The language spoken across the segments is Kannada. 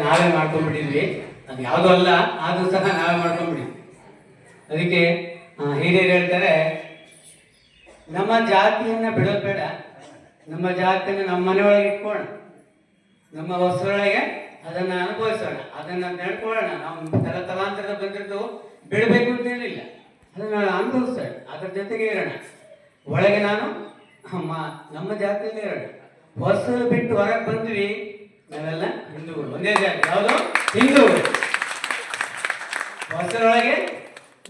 ನಾವೇ ಮಾಡ್ಕೊಂಡ್ಬಿಟ್ಟಿದ್ವಿ. ಅದು ಯಾವುದೂ ಅಲ್ಲ, ಆದರೂ ಸಹ ನಾವೇ ಮಾಡ್ಕೊಂಡ್ಬಿಟ್ಟಿದ್ವಿ. ಅದಕ್ಕೆ ಹಿರಿಯರು ಹೇಳ್ತಾರೆ, ನಮ್ಮ ಜಾತಿಯನ್ನು ಬಿಡೋದು ಬೇಡ, ನಮ್ಮ ಜಾತಿಯನ್ನು ನಮ್ಮ ಮನೆಯೊಳಗೆ ಇಟ್ಕೊಳ್ಳೋಣ, ನಮ್ಮ ವಸ್ತ್ರೊಳಗೆ ಅದನ್ನು ಅನುಭವಿಸೋಣ, ಅದನ್ನು ನಡ್ಕೊಳ್ಳೋಣ. ನಾವು ತಲಾಂತರದ ಬಂದಿದ್ದು ಬಿಡಬೇಕು ಅಂತೇನಿಲ್ಲ, ಅದನ್ನು ಅನುಭವಿಸೋಣ, ಅದ್ರ ಜೊತೆಗೆ ಇರೋಣ. ಒಳಗೆ ನಾನು ನಮ್ಮ ಜಾತಿಯಲ್ಲಿ ಇರೋಣ. ಹೊಸರು ಬಿಟ್ಟು ಹೊರಗೆ ಬಂದ್ವಿ, ನಾವೆಲ್ಲ ಹಿಂದೂಗಳು, ಒಂದೇ ಜಾತಿ. ಯಾವುದು? ಹಿಂದೂಗಳು. ಹೊಸರೊಳಗೆ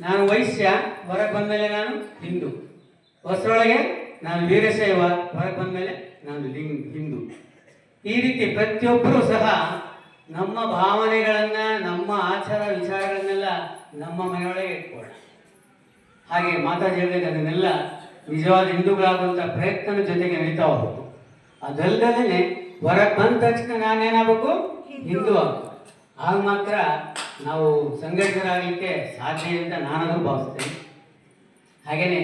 ನಾನು ವೈಶ್ಯ, ಹೊರಗೆ ಬಂದಮೇಲೆ ನಾನು ಹಿಂದೂ. ಹೊಸರೊಳಗೆ ನಾನು ವೀರಶೈವ, ಹೊರಗೆ ಬಂದಮೇಲೆ ನಾನು ಹಿಂದೂ. ಈ ರೀತಿ ಪ್ರತಿಯೊಬ್ಬರೂ ಸಹ ನಮ್ಮ ಭಾವನೆಗಳನ್ನು, ನಮ್ಮ ಆಚಾರ ವಿಚಾರಗಳನ್ನೆಲ್ಲ ನಮ್ಮ ಮನೆಯೊಳಗೆ ಇಟ್ಕೊಳ್ಳೋಣ. ಹಾಗೆ ಮಾತಾಜಿ ಹೇಳಿದಾಗ ಅದನ್ನೆಲ್ಲ ನಿಜವಾದ ಹಿಂದೂಗಳಾಗುವಂಥ ಪ್ರಯತ್ನದ ಜೊತೆಗೆ ನಡೀತಾ ಹೋಗ್ಬೇಕು. ಅದಲ್ಲದೇ ಹೊರಗೆ ಬಂದ ತಕ್ಷಣ ನಾನೇನಾಗಬೇಕು? ಹಿಂದೂ ಆಗಬೇಕು. ಆಗ ಮಾತ್ರ ನಾವು ಸಂಘಟಿತರಾಗಲಿಕ್ಕೆ ಸಾಧ್ಯ ಅಂತ ನಾನಾದರೂ ಭಾವಿಸ್ತೇನೆ. ಹಾಗೆಯೇ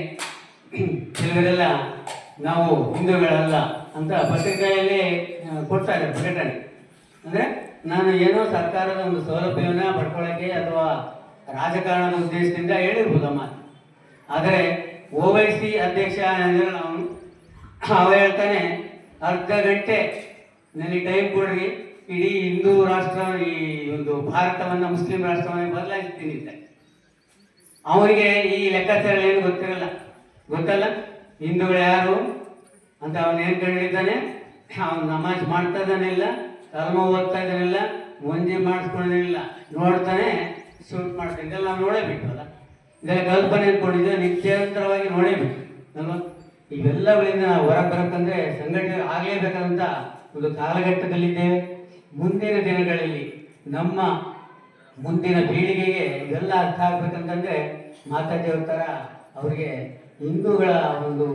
ಕೆಲವರೆಲ್ಲ ನಾವು ಹಿಂದೂಗಳಲ್ಲ ಅಂತ ಪತ್ರಿಕೆಯಲ್ಲಿ ಕೊಡ್ತಾ ಇದ್ದಾರೆ ಪ್ರಕಟಣೆ. ಅಂದರೆ ನಾನು ಏನೋ ಸರ್ಕಾರದ ಒಂದು ಸೌಲಭ್ಯವನ್ನು ಪಡ್ಕೊಳ್ಳೋಕ್ಕೆ ಅಥವಾ ರಾಜಕಾರಣದ ಉದ್ದೇಶದಿಂದ ಹೇಳಿರ್ಬೋದಮ್ಮ. ಆದರೆ OIC ಅಧ್ಯಕ್ಷ ಅಂದರೆ ಅವ ಹೇಳ್ತಾನೆ, ಅರ್ಧ ಗಂಟೆ ನನಗೆ ಟೈಮ್ ಕೊಡ್ರಿ, ಇಡೀ ಹಿಂದೂ ರಾಷ್ಟ್ರ, ಈ ಒಂದು ಭಾರತವನ್ನು ಮುಸ್ಲಿಂ ರಾಷ್ಟ್ರವನ್ನು ಬದಲಾಯಿಸ್ತೀನಿ ಅಂತ. ಅವರಿಗೆ ಈ ಲೆಕ್ಕಾಚಾರ ಏನು ಗೊತ್ತಲ್ಲ. ಹಿಂದೂಗಳು ಯಾರು ಅಂತ ಅವನು ಏನು ಕಂಡಿದ್ದಾನೆ? ಅವನು ನಮಾಜ್ ಮಾಡ್ತಾ ಇದ್ದಾನಿಲ್ಲ, ಕರ್ಮ ಓದ್ತಾ ಇದ್ದಾನಿಲ್ಲ, ಮುಂಜಿ ಮಾಡಿಸ್ಕೊಂಡಿಲ್ಲ, ನೋಡ್ತಾನೆ, ಶೂಟ್ ಮಾಡ್ತಾನೆ. ಇದೆಲ್ಲ ನಾವು ನೋಡೇಬಿಟ್ಟಲ್ಲ, ಇದೆಲ್ಲ ಕಲ್ಪನೆ ಅಂದ್ಕೊಂಡಿದ್ದೆ, ನಿತ್ಯಂತರವಾಗಿ ನೋಡೇಬೇಕು ಅಲ್ವಾ? ಇವೆಲ್ಲಗಳಿಂದ ನಾವು ಹೊರಗೆ ಬರಬೇಕಂದ್ರೆ ಸಂಘಟನೆ ಆಗಲೇಬೇಕಂತ ಒಂದು ಕಾಲಘಟ್ಟದಲ್ಲಿದ್ದೇವೆ. ಮುಂದಿನ ದಿನಗಳಲ್ಲಿ ನಮ್ಮ ಮುಂದಿನ ಪೀಳಿಗೆಗೆ ಇದೆಲ್ಲ ಅರ್ಥ ಆಗ್ಬೇಕಂತಂದ್ರೆ ಮಾತಾಜಿಯವ್ರ ಥರ ಅವರಿಗೆ ಹಿಂದೂಗಳ ಒಂದು